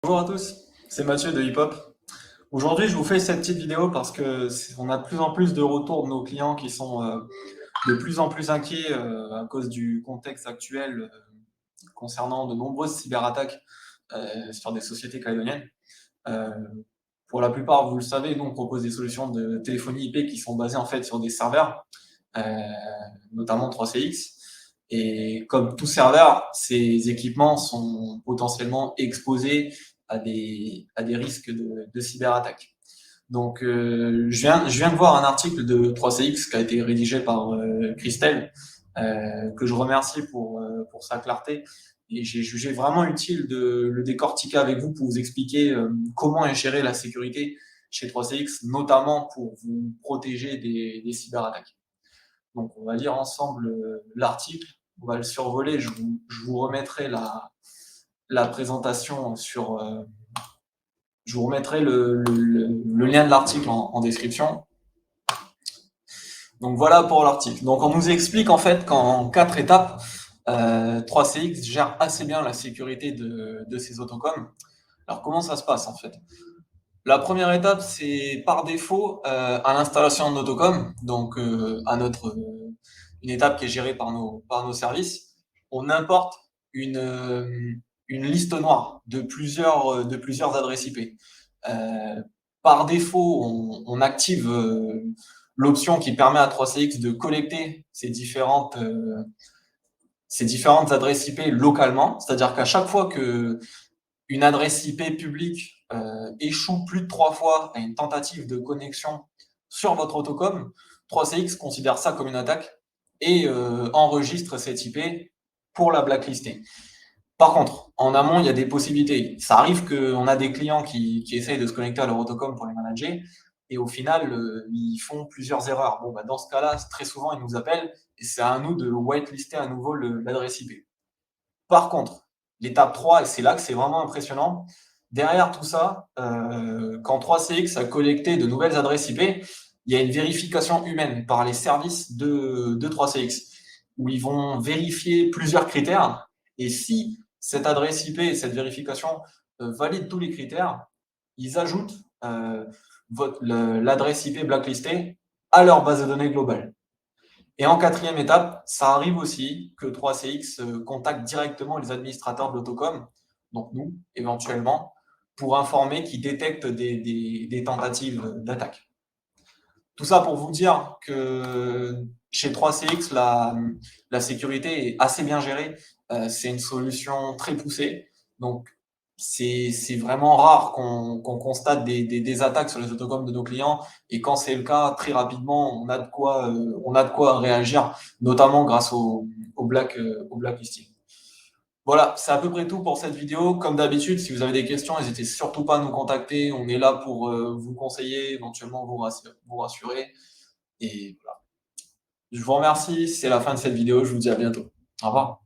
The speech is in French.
Bonjour à tous, c'est Mathieu de Hip Hop. Aujourd'hui, je vous fais cette petite vidéo parce que on a de plus en plus de retours de nos clients qui sont de plus en plus inquiets à cause du contexte actuel concernant de nombreuses cyberattaques sur des sociétés calédoniennes. Euh, pour la plupart, vous le savez, nous on propose des solutions de téléphonie IP qui sont basées en fait sur des serveurs, euh, notamment 3CX. Et comme tout serveur, ces équipements sont potentiellement exposés à des risques de cyberattaque. Donc, je viens de voir un article de 3CX qui a été rédigé par Christelle, que je remercie pour sa clarté. Et j'ai jugé vraiment utile de le décortiquer avec vous pour vous expliquer comment est gérée la sécurité chez 3CX, notamment pour vous protéger des cyberattaques. Donc, on va lire ensemble l'article, on va le survoler, je vous remettrai la présentation sur, je vous remettrai le lien de l'article en description. Donc voilà pour l'article. Donc on nous explique en fait qu'en 4 étapes, 3CX gère assez bien la sécurité de ces autocoms. Alors comment ça se passe en fait? La première étape, c'est par défaut à l'installation de l'autocom, donc une étape qui est gérée par nos services. On importe une liste noire de plusieurs adresses IP. Euh, Par défaut, on active l'option qui permet à 3CX de collecter ces différentes adresses IP localement, c'est-à-dire qu'à chaque fois que une adresse IP publique échoue plus de 3 fois à une tentative de connexion sur votre autocom, 3CX considère ça comme une attaque et enregistre cette IP pour la blacklister. Par contre, en amont, il y a des possibilités. Ça arrive qu'on a des clients qui essayent de se connecter à leur autocom pour les manager et au final, ils font plusieurs erreurs. Bon, bah, dans ce cas-là, très souvent, ils nous appellent et c'est à nous de whitelister à nouveau l'adresse IP. Par contre, l'étape 3, et c'est là que c'est vraiment impressionnant, derrière tout ça, quand 3CX a collecté de nouvelles adresses IP, il y a une vérification humaine par les services de 3CX, où ils vont vérifier plusieurs critères, et si cette adresse IP et cette vérification valident tous les critères, ils ajoutent l'adresse IP blacklistée à leur base de données globale. Et en quatrième étape, ça arrive aussi que 3CX contacte directement les administrateurs de l'autocom, donc nous, éventuellement, pour informer qu'ils détectent des tentatives d'attaque. Tout ça pour vous dire que chez 3CX, la sécurité est assez bien gérée. C'est une solution très poussée. Donc, c'est vraiment rare qu'on constate des attaques sur les autocoms de nos clients. Et quand c'est le cas, très rapidement, on a de quoi réagir, notamment grâce au blacklisting. Voilà, c'est à peu près tout pour cette vidéo. Comme d'habitude, si vous avez des questions, n'hésitez surtout pas à nous contacter. On est là pour vous conseiller, éventuellement vous rassurer. Et voilà. Je vous remercie. C'est la fin de cette vidéo. Je vous dis à bientôt. Au revoir.